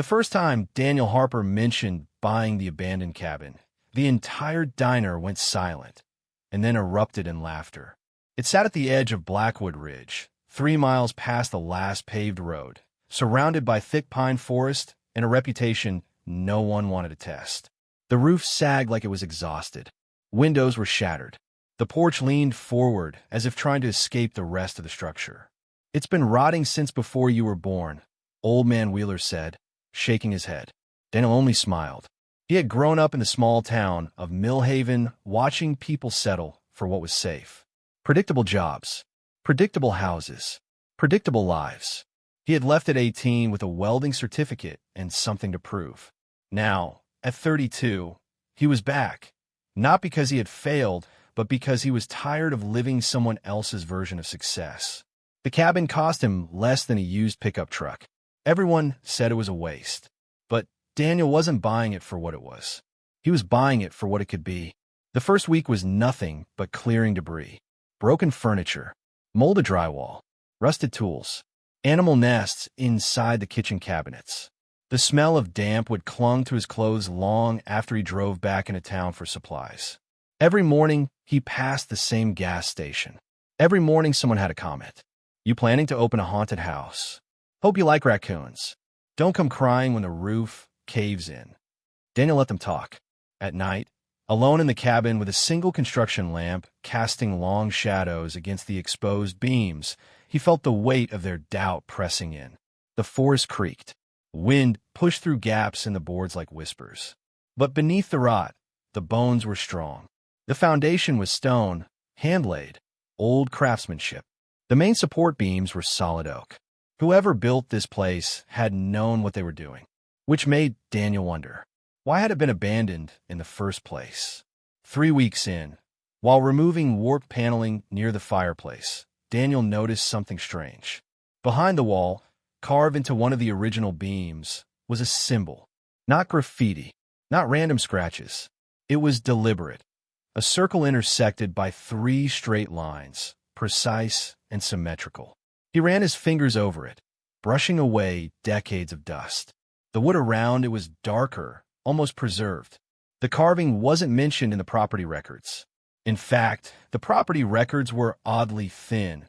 The first time Daniel Harper mentioned buying the abandoned cabin, the entire diner went silent and then erupted in laughter. It sat at the edge of Blackwood Ridge, 3 miles past the last paved road, surrounded by thick pine forest and a reputation no one wanted to test. The roof sagged like it was exhausted. Windows were shattered. The porch leaned forward as if trying to escape the rest of the structure. "It's been rotting since before you were born," Old Man Wheeler said, shaking his head. Daniel only smiled. He had grown up in the small town of Millhaven, watching people settle for what was safe. Predictable jobs, predictable houses, predictable lives. He had left at 18 with a welding certificate and something to prove. Now, at 32, he was back, not because he had failed, but because he was tired of living someone else's version of success. The cabin cost him less than a used pickup truck. Everyone said it was a waste, but Daniel wasn't buying it for what it was. He was buying it for what it could be. The first week was nothing but clearing debris. Broken furniture, molded drywall, rusted tools, animal nests inside the kitchen cabinets. The smell of damp would clung to his clothes long after he drove back into town for supplies. Every morning, he passed the same gas station. Every morning, someone had a comment. "You planning to open a haunted house? Hope you like raccoons. Don't come crying when the roof caves in." Daniel let them talk. At night, alone in the cabin with a single construction lamp casting long shadows against the exposed beams, he felt the weight of their doubt pressing in. The forest creaked. Wind pushed through gaps in the boards like whispers. But beneath the rot, the bones were strong. The foundation was stone, hand-laid, old craftsmanship. The main support beams were solid oak. Whoever built this place had known what they were doing, which made Daniel wonder, why had it been abandoned in the first place? 3 weeks in, while removing warped paneling near the fireplace, Daniel noticed something strange. Behind the wall, carved into one of the original beams, was a symbol. Not graffiti, not random scratches. It was deliberate. A circle intersected by 3 straight lines, precise and symmetrical. He ran his fingers over it, brushing away decades of dust. The wood around it was darker, almost preserved. The carving wasn't mentioned in the property records. In fact, the property records were oddly thin,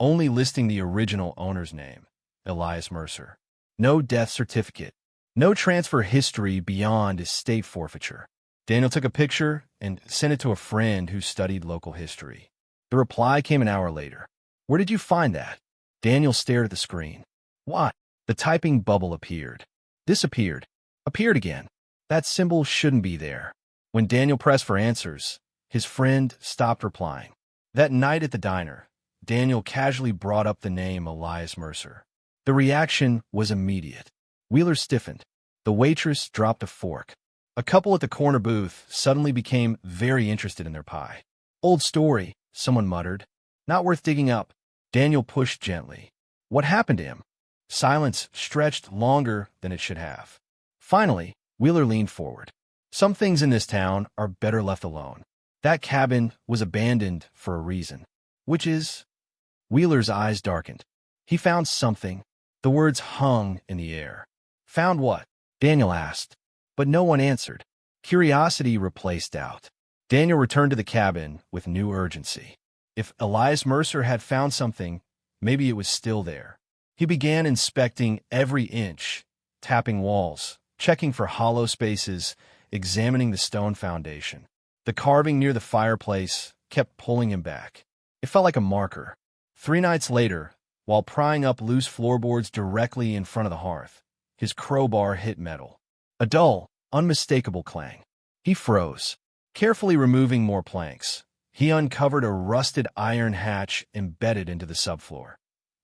only listing the original owner's name, Elias Mercer. No death certificate, no transfer history beyond estate forfeiture. Daniel took a picture and sent it to a friend who studied local history. The reply came an hour later. "Where did you find that?" Daniel stared at the screen. "What?" The typing bubble appeared. Disappeared. Appeared again. That symbol shouldn't be there. When Daniel pressed for answers, his friend stopped replying. That night at the diner, Daniel casually brought up the name Elias Mercer. The reaction was immediate. Wheeler stiffened. The waitress dropped a fork. A couple at the corner booth suddenly became very interested in their pie. "Old story," someone muttered. "Not worth digging up." Daniel pushed gently. What happened to him? Silence stretched longer than it should have. Finally, Wheeler leaned forward. "Some things in this town are better left alone. That cabin was abandoned for a reason." "Which is?" Wheeler's eyes darkened. He found something. The words hung in the air. "Found what?" Daniel asked. But no one answered. Curiosity replaced doubt. Daniel returned to the cabin with new urgency. If Elias Mercer had found something, maybe it was still there. He began inspecting every inch, tapping walls, checking for hollow spaces, examining the stone foundation. The carving near the fireplace kept pulling him back. It felt like a marker. 3 nights later, while prying up loose floorboards directly in front of the hearth, his crowbar hit metal. A dull, unmistakable clang. He froze. Carefully removing more planks, he uncovered a rusted iron hatch embedded into the subfloor,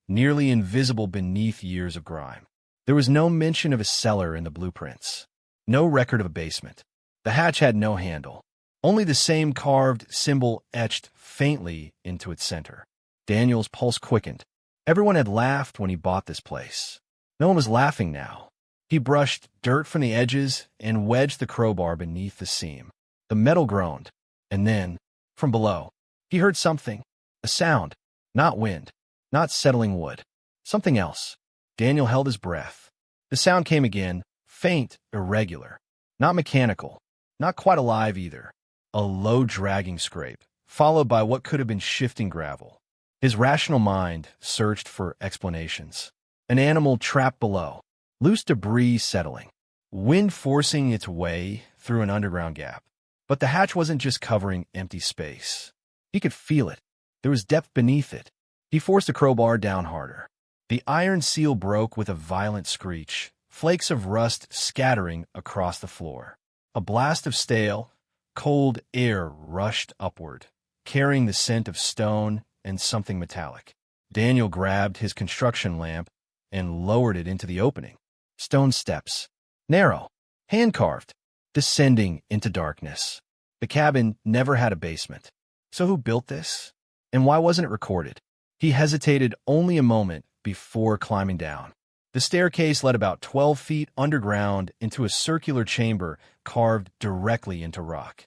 nearly invisible beneath years of grime. There was no mention of a cellar in the blueprints, no record of a basement. The hatch had no handle, only the same carved symbol etched faintly into its center. Daniel's pulse quickened. Everyone had laughed when he bought this place. No one was laughing now. He brushed dirt from the edges and wedged the crowbar beneath the seam. The metal groaned, and then, from below, he heard something. A sound. Not wind. Not settling wood. Something else. Daniel held his breath. The sound came again, Faint, irregular. Not mechanical. Not quite alive either. A low dragging scrape, followed by what could have been shifting gravel. His rational mind searched for explanations. An animal trapped below. Loose debris settling. Wind forcing its way through an underground gap. But the hatch wasn't just covering empty space. He could feel it. There was depth beneath it. He forced the crowbar down harder. The iron seal broke with a violent screech, flakes of rust scattering across the floor. A blast of stale, cold air rushed upward, carrying the scent of stone and something metallic. Daniel grabbed his construction lamp and lowered it into the opening. Stone steps. Narrow. Hand-carved. Descending into darkness. The cabin never had a basement. So who built this? And why wasn't it recorded? He hesitated only a moment before climbing down. The staircase led about 12 feet underground into a circular chamber carved directly into rock.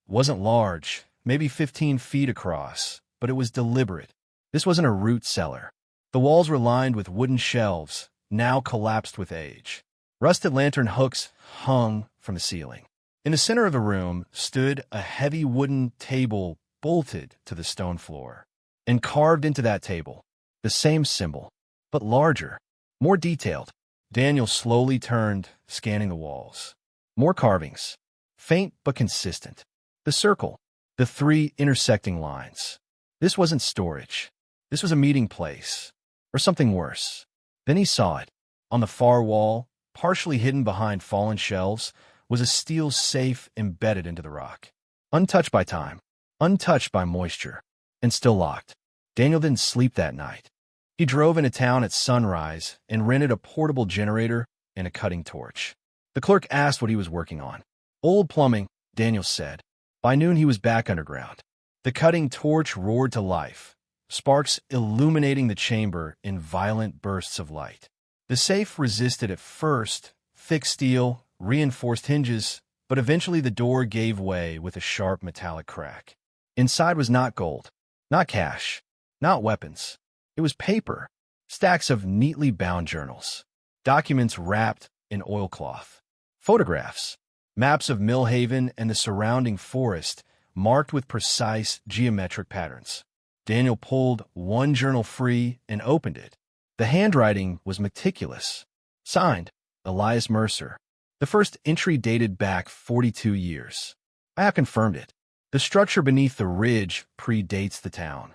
It wasn't large, maybe 15 feet across, but it was deliberate. This wasn't a root cellar. The walls were lined with wooden shelves, now collapsed with age. Rusted lantern hooks hung from the ceiling. In the center of the room stood a heavy wooden table bolted to the stone floor. And carved into that table, the same symbol, but larger, more detailed. Daniel slowly turned, scanning the walls. More carvings, faint but consistent. The circle, the three intersecting lines. This wasn't storage. This was a meeting place, or something worse. Then he saw it. On the far wall, partially hidden behind fallen shelves, was a steel safe embedded into the rock. Untouched by time, untouched by moisture, and still locked. Daniel didn't sleep that night. He drove into town at sunrise and rented a portable generator and a cutting torch. The clerk asked what he was working on. Old plumbing, Daniel said. By noon he was back underground. The cutting torch roared to life, sparks illuminating the chamber in violent bursts of light. The safe resisted at first, thick steel, reinforced hinges, but eventually the door gave way with a sharp metallic crack. Inside was not gold, not cash, not weapons. It was paper, stacks of neatly bound journals, documents wrapped in oilcloth, photographs, maps of Millhaven and the surrounding forest marked with precise geometric patterns. Daniel pulled one journal free and opened it. The handwriting was meticulous. Signed, Elias Mercer. The first entry dated back 42 years. I have confirmed it. The structure beneath the ridge predates the town.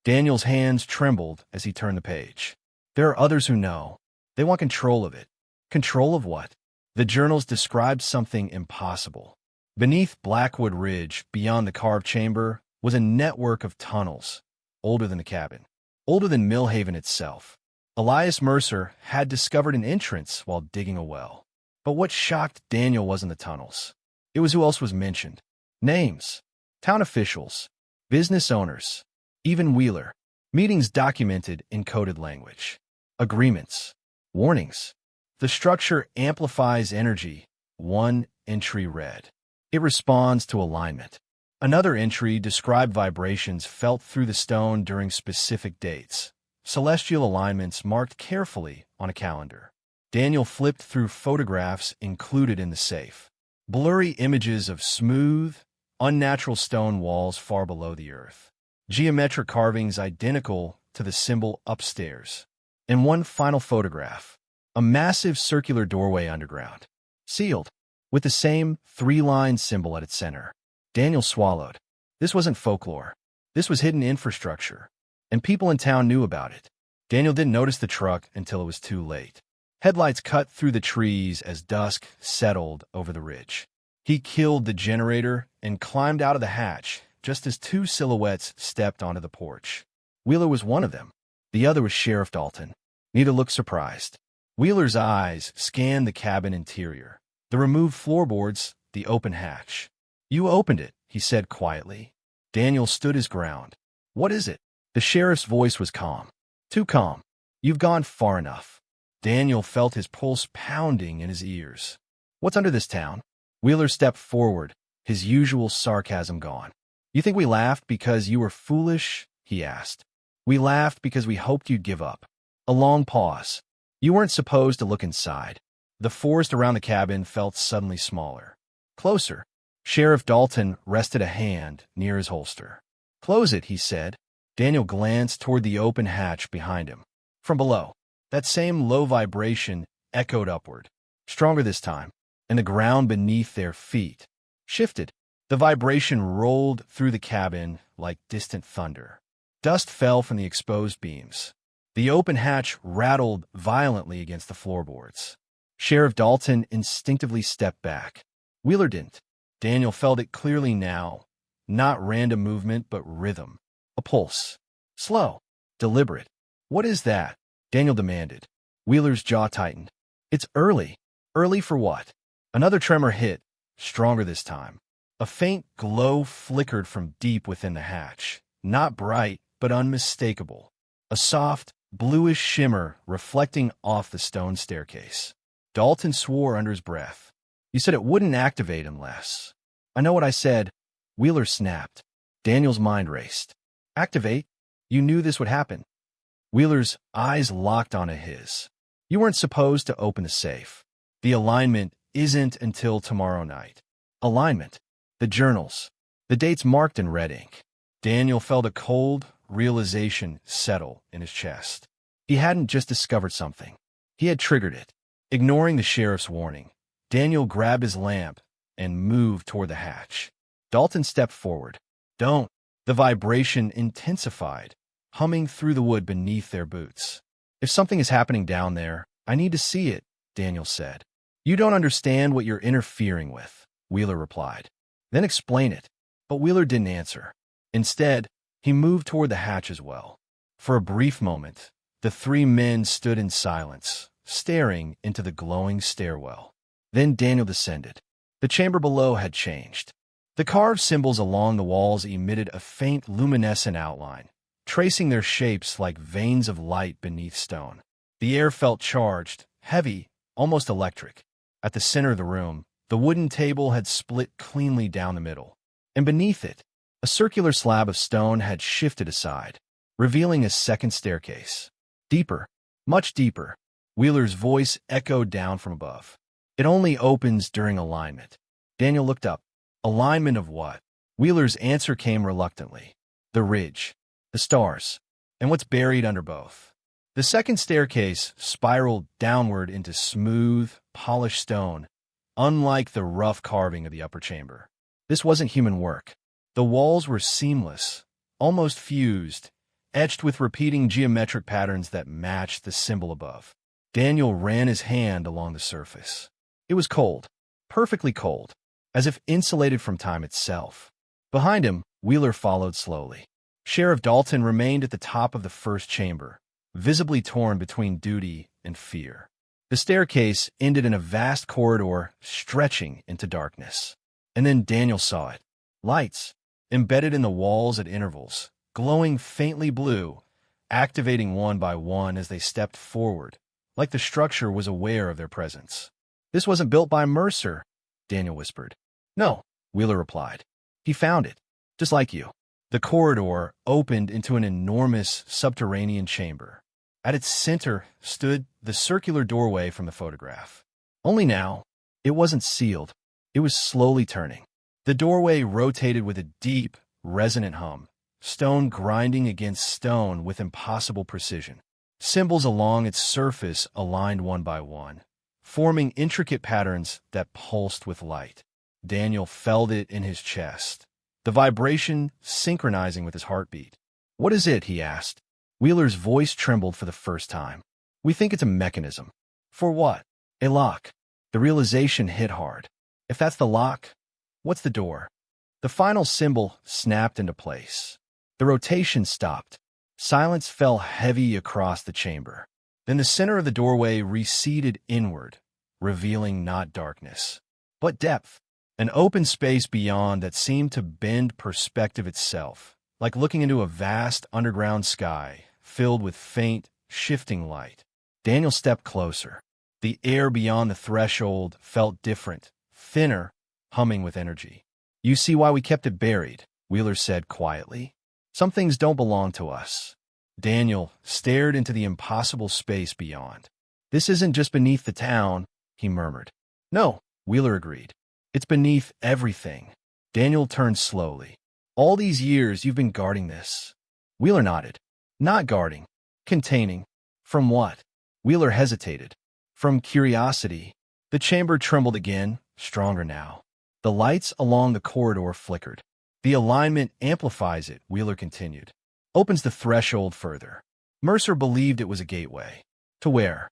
Daniel's hands trembled as he turned the page. There are others who know. They want control of it. Control of what? The journals described something impossible. Beneath Blackwood Ridge, beyond the carved chamber, was a network of tunnels, older than the cabin, older than Millhaven itself. Elias Mercer had discovered an entrance while digging a well. But what shocked Daniel wasn't the tunnels. It was who else was mentioned. Names, town officials, business owners, even Wheeler. Meetings documented in coded language. Agreements, warnings. The structure amplifies energy. One entry read. It responds to alignment. Another entry described vibrations felt through the stone during specific dates. Celestial alignments marked carefully on a calendar. Daniel flipped through photographs included in the safe. Blurry images of smooth, unnatural stone walls far below the earth. Geometric carvings identical to the symbol upstairs. And one final photograph. A massive circular doorway underground. Sealed, with the same three-line symbol at its center. Daniel swallowed. This wasn't folklore. This was hidden infrastructure. And people in town knew about it. Daniel didn't notice the truck until it was too late. Headlights cut through the trees as dusk settled over the ridge. He killed the generator and climbed out of the hatch just as two silhouettes stepped onto the porch. Wheeler was one of them. The other was Sheriff Dalton. Neither looked surprised. Wheeler's eyes scanned the cabin interior. The removed floorboards, the open hatch. You opened it, he said quietly. Daniel stood his ground. What is it? The sheriff's voice was calm. Too calm. You've gone far enough. Daniel felt his pulse pounding in his ears. What's under this town? Wheeler stepped forward, his usual sarcasm gone. You think we laughed because you were foolish? He asked. We laughed because we hoped you'd give up. A long pause. You weren't supposed to look inside. The forest around the cabin felt suddenly smaller. Closer. Sheriff Dalton rested a hand near his holster. "Close it," he said. Daniel glanced toward the open hatch behind him. From below, that same low vibration echoed upward, stronger this time, and the ground beneath their feet shifted. The vibration rolled through the cabin like distant thunder. Dust fell from the exposed beams. The open hatch rattled violently against the floorboards. Sheriff Dalton instinctively stepped back. Wheeler didn't. Daniel felt it clearly now. Not random movement, but rhythm. A pulse. Slow. Deliberate. "What is that?" Daniel demanded. Wheeler's jaw tightened. "It's early." "Early for what?" Another tremor hit, stronger this time. A faint glow flickered from deep within the hatch. Not bright, but unmistakable. A soft, bluish shimmer reflecting off the stone staircase. Dalton swore under his breath. "You said it wouldn't activate unless—" "I know what I said." Wheeler snapped. Daniel's mind raced. "Activate? You knew this would happen." Wheeler's eyes locked onto his. "You weren't supposed to open the safe. The alignment isn't until tomorrow night." Alignment. The journals. The dates marked in red ink. Daniel felt a cold realization settle in his chest. He hadn't just discovered something. He had triggered it. Ignoring the sheriff's warning, Daniel grabbed his lamp and moved toward the hatch. Dalton stepped forward. "Don't." The vibration intensified, humming through the wood beneath their boots. "If something is happening down there, I need to see it," Daniel said. "You don't understand what you're interfering with," Wheeler replied. "Then explain it." But Wheeler didn't answer. Instead, he moved toward the hatch as well. For a brief moment, the three men stood in silence, staring into the glowing stairwell. Then Daniel descended. The chamber below had changed. The carved symbols along the walls emitted a faint luminescent outline, tracing their shapes like veins of light beneath stone. The air felt charged, heavy, almost electric. At the center of the room, the wooden table had split cleanly down the middle, and beneath it, a circular slab of stone had shifted aside, revealing a second staircase. Deeper, much deeper. Wheeler's voice echoed down from above. "It only opens during alignment." Daniel looked up. Alignment of what? Wheeler's answer came reluctantly. The ridge, the stars, and what's buried under both. The second staircase spiraled downward into smooth, polished stone, unlike the rough carving of the upper chamber. This wasn't human work. The walls were seamless, almost fused, etched with repeating geometric patterns that matched the symbol above. Daniel ran his hand along the surface. It was cold, perfectly cold, as if insulated from time itself. Behind him, Wheeler followed slowly. Sheriff Dalton remained at the top of the first chamber, visibly torn between duty and fear. The staircase ended in a vast corridor stretching into darkness. And then Daniel saw it. Lights, embedded in the walls at intervals, glowing faintly blue, activating one by one as they stepped forward, like the structure was aware of their presence. "This wasn't built by Mercer," Daniel whispered. "No," Wheeler replied. "He found it, just like you." The corridor opened into an enormous subterranean chamber. At its center stood the circular doorway from the photograph. Only now, it wasn't sealed. It was slowly turning. The doorway rotated with a deep, resonant hum, stone grinding against stone with impossible precision. Symbols along its surface aligned one by one, forming intricate patterns that pulsed with light. Daniel felt it in his chest, the vibration synchronizing with his heartbeat. "What is it?" he asked. Wheeler's voice trembled for the first time. "We think it's a mechanism." "For what?" "A lock." The realization hit hard. If that's the lock, what's the door? The final symbol snapped into place. The rotation stopped. Silence fell heavy across the chamber. Then the center of the doorway receded inward, revealing not darkness, but depth. An open space beyond that seemed to bend perspective itself, like looking into a vast underground sky filled with faint, shifting light. Daniel stepped closer. The air beyond the threshold felt different, thinner, humming with energy. "You see why we kept it buried," Wheeler said quietly. "Some things don't belong to us." Daniel stared into the impossible space beyond. "This isn't just beneath the town," he murmured. No, Wheeler agreed. It's beneath everything. Daniel turned slowly. All these years you've been guarding this. Wheeler nodded. Not guarding. Containing. From what? Wheeler hesitated. From curiosity. The chamber trembled again, stronger now. The lights along the corridor flickered. The alignment amplifies it, Wheeler continued. Opens the threshold further. Mercer believed it was a gateway. To where?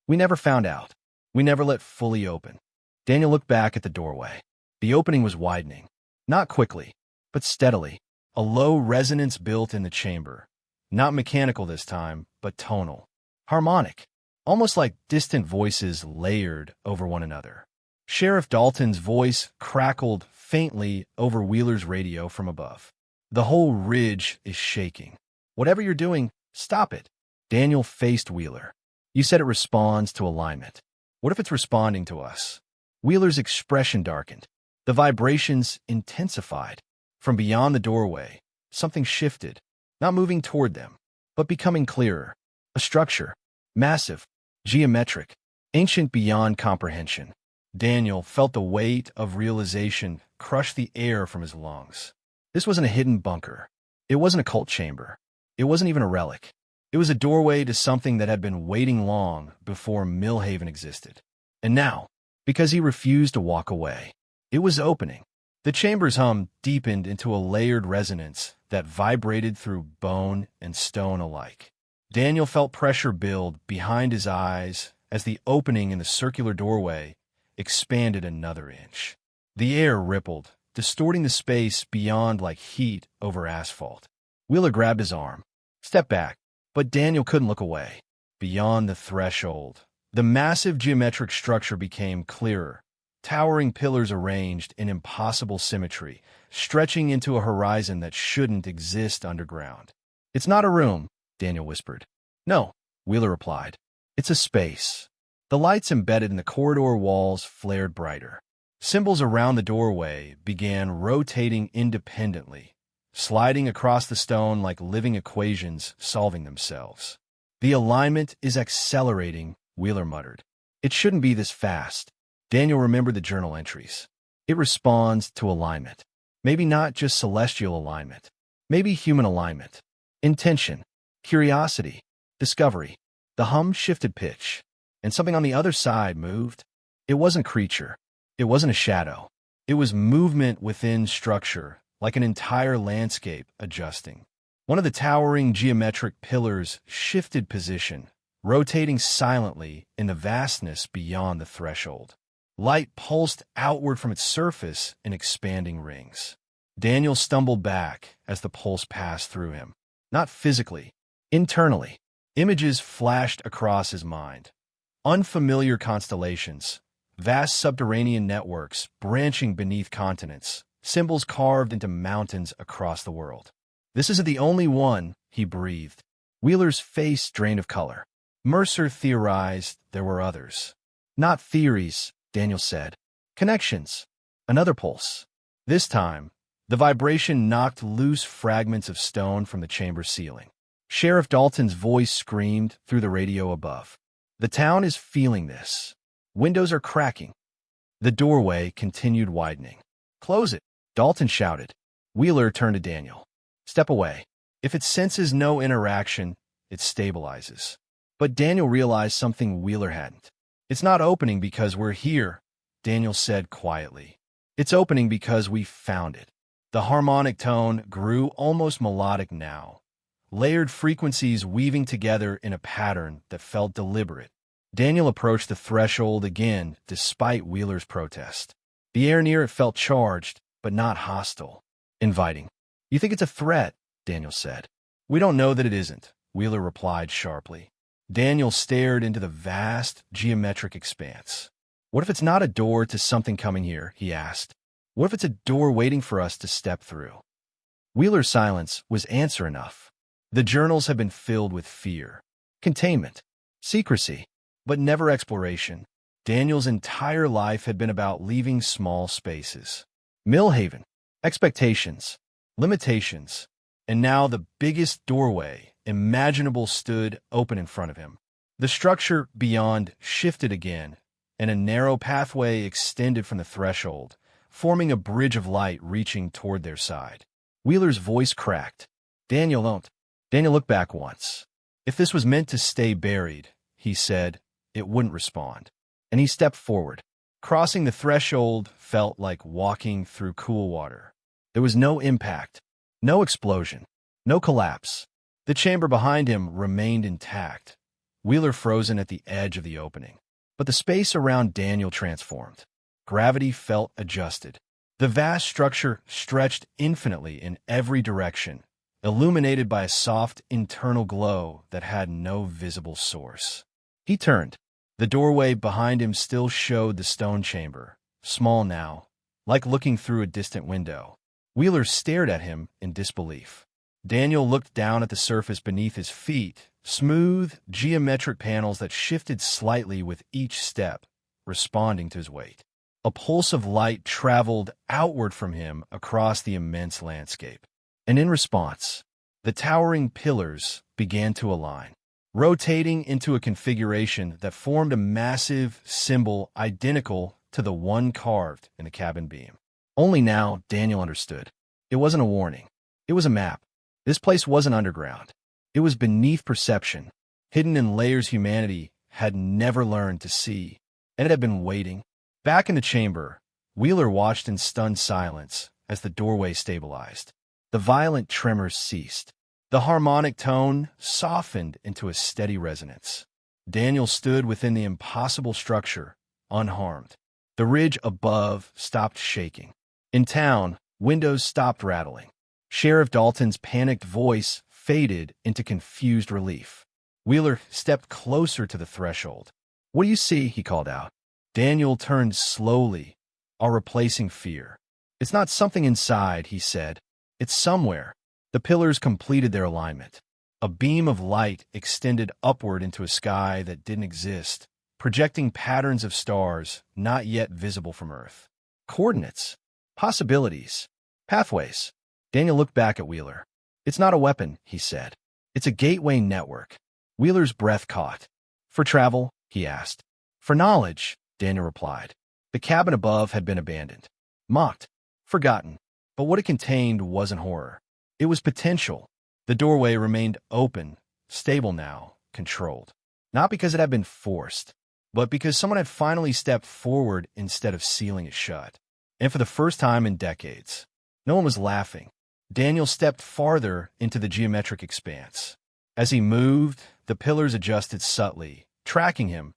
We never found out. We never let fully open. Daniel looked back at the doorway. The opening was widening. Not quickly, but steadily. A low resonance built in the chamber. Not mechanical this time, but tonal. Harmonic. Almost like distant voices layered over one another. Sheriff Dalton's voice crackled faintly over Wheeler's radio from above. The whole ridge is shaking. Whatever you're doing, stop it. Daniel faced Wheeler. You said it responds to alignment. What if it's responding to us? Wheeler's expression darkened. The vibrations intensified. From beyond the doorway, something shifted, not moving toward them, but becoming clearer. A structure, massive, geometric, ancient beyond comprehension. Daniel felt the weight of realization crush the air from his lungs. This wasn't a hidden bunker. It wasn't a cult chamber. It wasn't even a relic. It was a doorway to something that had been waiting long before Millhaven existed. And now, because he refused to walk away, it was opening. The chamber's hum deepened into a layered resonance that vibrated through bone and stone alike. Daniel felt pressure build behind his eyes as the opening in the circular doorway expanded another inch. The air rippled, distorting the space beyond like heat over asphalt. Wheeler grabbed his arm. Step back. But Daniel couldn't look away. Beyond the threshold, the massive geometric structure became clearer. Towering pillars arranged in impossible symmetry, stretching into a horizon that shouldn't exist underground. It's not a room, Daniel whispered. No, Wheeler replied. It's a space. The lights embedded in the corridor walls flared brighter. Symbols around the doorway began rotating independently, sliding across the stone like living equations solving themselves. The alignment is accelerating, Wheeler muttered. It shouldn't be this fast. Daniel remembered the journal entries. It responds to alignment. Maybe not just celestial alignment. Maybe human alignment. Intention. Curiosity. Discovery. The hum shifted pitch, and something on the other side moved. It wasn't creature. It wasn't a shadow. It was movement within structure, like an entire landscape adjusting. One of the towering geometric pillars shifted position, rotating silently in the vastness beyond the threshold. Light pulsed outward from its surface in expanding rings. Daniel stumbled back as the pulse passed through him. Not physically, internally. Images flashed across his mind. Unfamiliar constellations, vast subterranean networks branching beneath continents, symbols carved into mountains across the world. This isn't the only one, he breathed. Wheeler's face drained of color. Mercer theorized there were others. Not theories, Daniel said. Connections. Another pulse. This time, the vibration knocked loose fragments of stone from the chamber ceiling. Sheriff Dalton's voice screamed through the radio above. The town is feeling this. Windows are cracking. The doorway continued widening. Close it, Dalton shouted. Wheeler turned to Daniel. Step away. If it senses no interaction, it stabilizes. But Daniel realized something Wheeler hadn't. It's not opening because we're here, Daniel said quietly. It's opening because we found it. The harmonic tone grew almost melodic now. Layered frequencies weaving together in a pattern that felt deliberate. Daniel approached the threshold again, despite Wheeler's protest. The air near it felt charged, but not hostile. Inviting. You think it's a threat, Daniel said. We don't know that it isn't, Wheeler replied sharply. Daniel stared into the vast, geometric expanse. What if it's not a door to something coming here, he asked. What if it's a door waiting for us to step through? Wheeler's silence was answer enough. The journals had been filled with fear, containment, secrecy, but never exploration. Daniel's entire life had been about leaving small spaces. Millhaven, expectations, limitations, and now the biggest doorway imaginable stood open in front of him. The structure beyond shifted again, and a narrow pathway extended from the threshold, forming a bridge of light reaching toward their side. Wheeler's voice cracked. "Daniel, don't." Daniel looked back once. If this was meant to stay buried, he said, it wouldn't respond. And he stepped forward. Crossing the threshold felt like walking through cool water. There was no impact, no explosion, no collapse. The chamber behind him remained intact, Wheeler frozen at the edge of the opening. But the space around Daniel transformed. Gravity felt adjusted. The vast structure stretched infinitely in every direction, illuminated by a soft internal glow that had no visible source. He turned. The doorway behind him still showed the stone chamber, small now, like looking through a distant window. Wheeler stared at him in disbelief. Daniel looked down at the surface beneath his feet, smooth, geometric panels that shifted slightly with each step, responding to his weight. A pulse of light traveled outward from him across the immense landscape. And in response, the towering pillars began to align, rotating into a configuration that formed a massive symbol identical to the one carved in the cabin beam. Only now Daniel understood. It wasn't a warning. It was a map. This place wasn't underground. It was beneath perception, hidden in layers humanity had never learned to see, and it had been waiting. Back in the chamber, Wheeler watched in stunned silence as the doorway stabilized. The violent tremors ceased. The harmonic tone softened into a steady resonance. Daniel stood within the impossible structure, unharmed. The ridge above stopped shaking. In town, windows stopped rattling. Sheriff Dalton's panicked voice faded into confused relief. Wheeler stepped closer to the threshold. "What do you see?" he called out. Daniel turned slowly, a replacing fear. "It's not something inside," he said. "It's somewhere." The pillars completed their alignment. A beam of light extended upward into a sky that didn't exist, projecting patterns of stars not yet visible from Earth. Coordinates, possibilities, pathways. Daniel looked back at Wheeler. "It's not a weapon," he said. "It's a gateway network." Wheeler's breath caught. "For travel?" he asked. "For knowledge," Daniel replied. The cabin above had been abandoned, mocked, forgotten. But what it contained wasn't horror. It was potential. The doorway remained open, stable now, controlled. Not because it had been forced, but because someone had finally stepped forward instead of sealing it shut. And for the first time in decades, no one was laughing. Daniel stepped farther into the geometric expanse. As he moved, the pillars adjusted subtly, tracking him,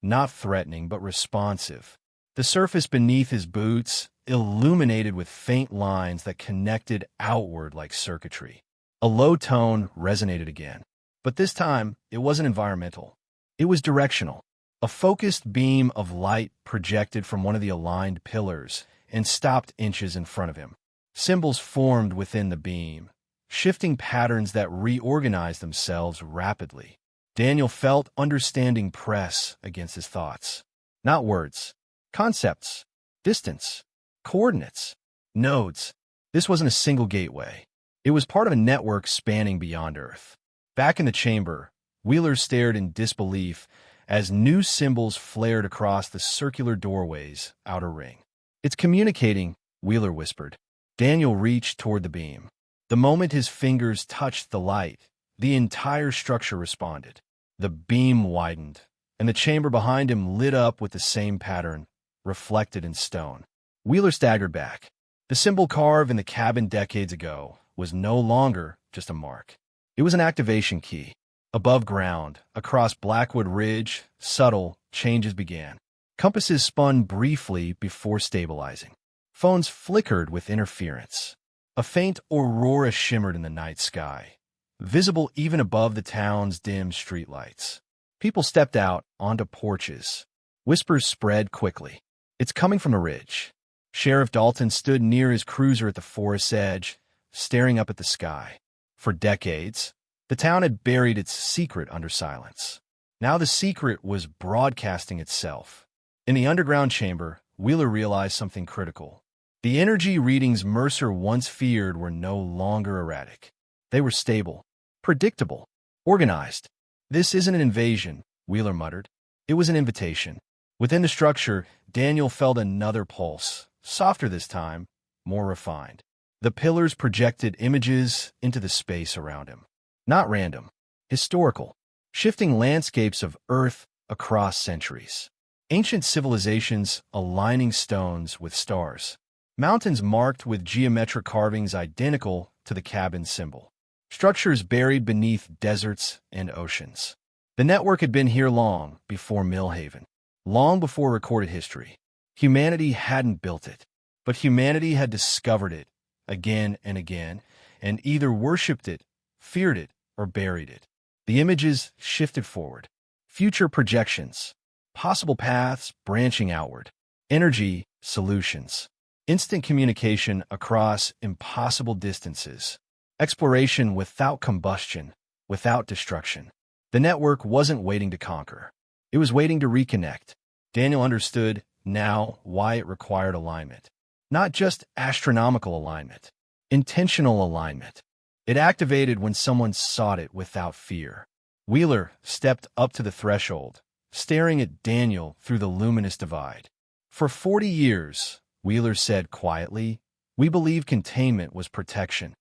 not threatening but responsive. The surface beneath his boots illuminated with faint lines that connected outward like circuitry. A low tone resonated again, but this time it wasn't environmental. It was directional. A focused beam of light projected from one of the aligned pillars and stopped inches in front of him. Symbols formed within the beam, shifting patterns that reorganized themselves rapidly. Daniel felt understanding press against his thoughts. Not words, concepts, distance, coordinates, nodes. This wasn't a single gateway. It was part of a network spanning beyond Earth. Back in the chamber, Wheeler stared in disbelief as new symbols flared across the circular doorway's outer ring. "It's communicating," Wheeler whispered. Daniel reached toward the beam. The moment his fingers touched the light, the entire structure responded. The beam widened, and the chamber behind him lit up with the same pattern, reflected in stone. Wheeler staggered back. The symbol carved in the cabin decades ago was no longer just a mark. It was an activation key. Above ground, across Blackwood Ridge, subtle changes began. Compasses spun briefly before stabilizing. Phones flickered with interference. A faint aurora shimmered in the night sky, visible even above the town's dim streetlights. People stepped out onto porches. Whispers spread quickly. "It's coming from the ridge." Sheriff Dalton stood near his cruiser at the forest's edge, staring up at the sky. For decades, the town had buried its secret under silence. Now the secret was broadcasting itself. In the underground chamber, Wheeler realized something critical. The energy readings Mercer once feared were no longer erratic. They were stable, predictable, organized. "This isn't an invasion," Wheeler muttered. "It was an invitation." Within the structure, Daniel felt another pulse, softer this time, more refined. The pillars projected images into the space around him. Not random, historical, shifting landscapes of Earth across centuries. Ancient civilizations aligning stones with stars. Mountains marked with geometric carvings identical to the cabin's symbol. Structures buried beneath deserts and oceans. The network had been here long before Millhaven, long before recorded history. Humanity hadn't built it, but humanity had discovered it again and again, and either worshipped it, feared it, or buried it. The images shifted forward. Future projections. Possible paths branching outward. Energy solutions. Instant communication across impossible distances. Exploration without combustion, without destruction. The network wasn't waiting to conquer. It was waiting to reconnect. Daniel understood now why it required alignment. Not just astronomical alignment. Intentional alignment. It activated when someone sought it without fear. Wheeler stepped up to the threshold, staring at Daniel through the luminous divide. For 40 years, Wheeler said quietly, we believed containment was protection.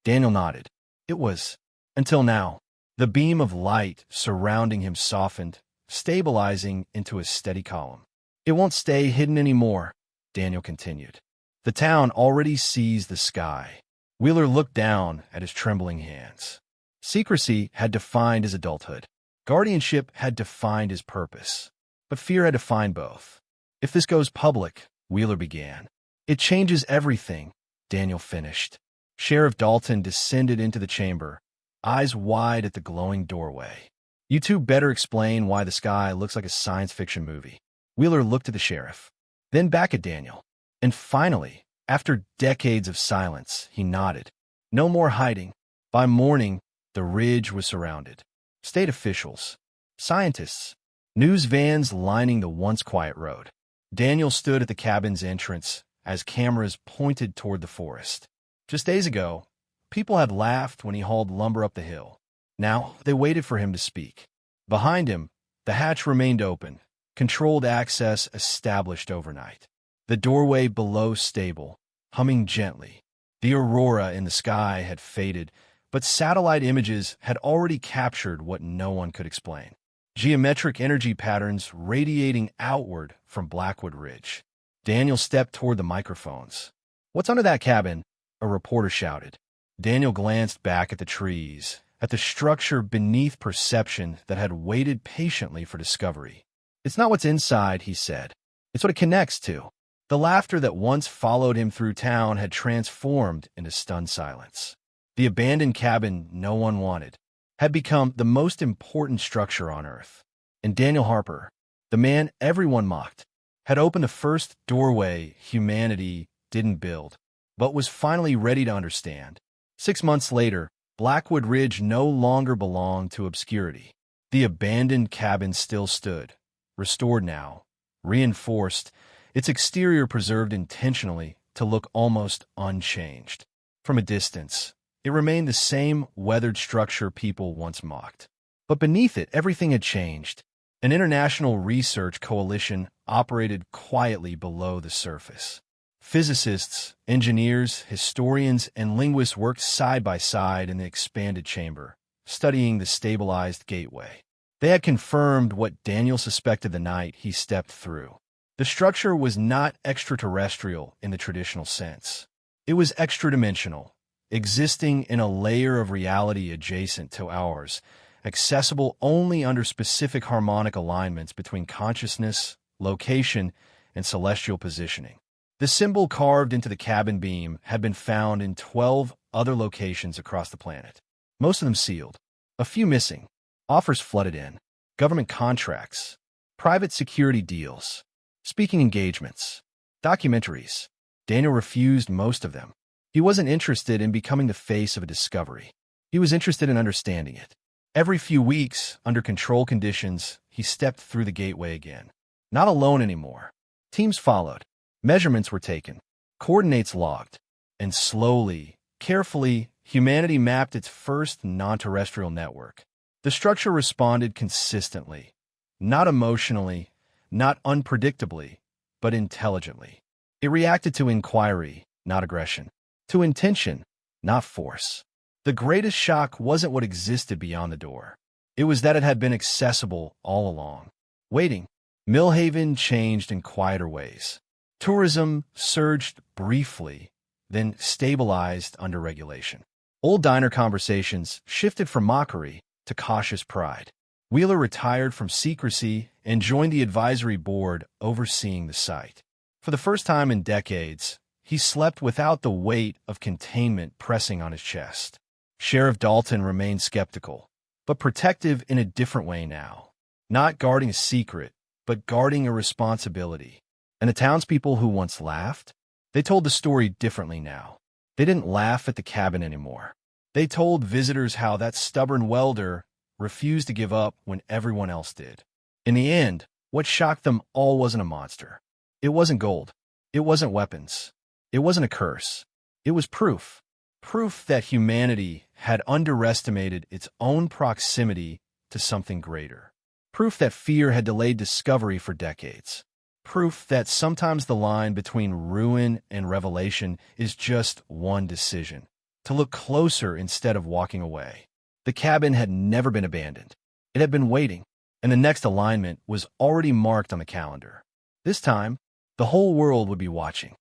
Daniel nodded. It was. Until now. The beam of light surrounding him softened, stabilizing into a steady column. It won't stay hidden anymore, Daniel continued. The town already sees the sky. Wheeler looked down at his trembling hands. Secrecy had defined his adulthood. Guardianship had defined his purpose. But fear had defined both. If this goes public, Wheeler began. It changes everything, Daniel finished. Sheriff Dalton descended into the chamber, eyes wide at the glowing doorway. You two better explain why the sky looks like a science fiction movie. Wheeler looked at the sheriff, then back at Daniel. And finally, after decades of silence, he nodded. No more hiding. By morning, the ridge was surrounded. State officials, scientists, news vans lining the once quiet road. Daniel stood at the cabin's entrance as cameras pointed toward the forest. Just days ago, people had laughed when he hauled lumber up the hill. Now, they waited for him to speak. Behind him, the hatch remained open, controlled access established overnight. The doorway below stable, humming gently. The aurora in the sky had faded, but satellite images had already captured what no one could explain. Geometric energy patterns radiating outward from Blackwood Ridge. Daniel stepped toward the microphones. What's under that cabin? A reporter shouted. Daniel glanced back at the trees, at the structure beneath perception that had waited patiently for discovery. It's not what's inside, he said. It's what it connects to. The laughter that once followed him through town had transformed into stunned silence. The abandoned cabin no one wanted had become the most important structure on Earth. And Daniel Harper, the man everyone mocked, had opened the first doorway humanity didn't build, but was finally ready to understand. 6 months later, Blackwood Ridge no longer belonged to obscurity. The abandoned cabin still stood, restored now, reinforced, its exterior preserved intentionally to look almost unchanged. From a distance, it remained the same weathered structure people once mocked. But beneath it, everything had changed. An international research coalition operated quietly below the surface. Physicists, engineers, historians, and linguists worked side by side in the expanded chamber, studying the stabilized gateway. They had confirmed what Daniel suspected the night he stepped through. The structure was not extraterrestrial in the traditional sense. It was extra-dimensional, existing in a layer of reality adjacent to ours, accessible only under specific harmonic alignments between consciousness, location, and celestial positioning. The symbol carved into the cabin beam had been found in 12 other locations across the planet, most of them sealed, a few missing, offers flooded in, government contracts, private security deals, speaking engagements, documentaries. Daniel refused most of them. He wasn't interested in becoming the face of a discovery. He was interested in understanding it. Every few weeks, under control conditions, he stepped through the gateway again. Not alone anymore. Teams followed. Measurements were taken. Coordinates logged. And slowly, carefully, humanity mapped its first non-terrestrial network. The structure responded consistently. Not emotionally, not unpredictably, but intelligently. It reacted to inquiry, not aggression, to intention, not force. The greatest shock wasn't what existed beyond the door. It was that it had been accessible all along. Waiting. Millhaven changed in quieter ways. Tourism surged briefly, then stabilized under regulation. Old diner conversations shifted from mockery to cautious pride. Wheeler retired from secrecy and joined the advisory board overseeing the site. For the first time in decades, he slept without the weight of containment pressing on his chest. Sheriff Dalton remained skeptical, but protective in a different way now. Not guarding a secret, but guarding a responsibility. And the townspeople who once laughed, they told the story differently now. They didn't laugh at the cabin anymore. They told visitors how that stubborn welder refused to give up when everyone else did. In the end, what shocked them all wasn't a monster. It wasn't gold. It wasn't weapons. It wasn't a curse. It was proof. Proof that humanity had underestimated its own proximity to something greater. Proof that fear had delayed discovery for decades. Proof that sometimes the line between ruin and revelation is just one decision: to look closer instead of walking away. The cabin had never been abandoned. It had been waiting, and the next alignment was already marked on the calendar. This time, the whole world would be watching.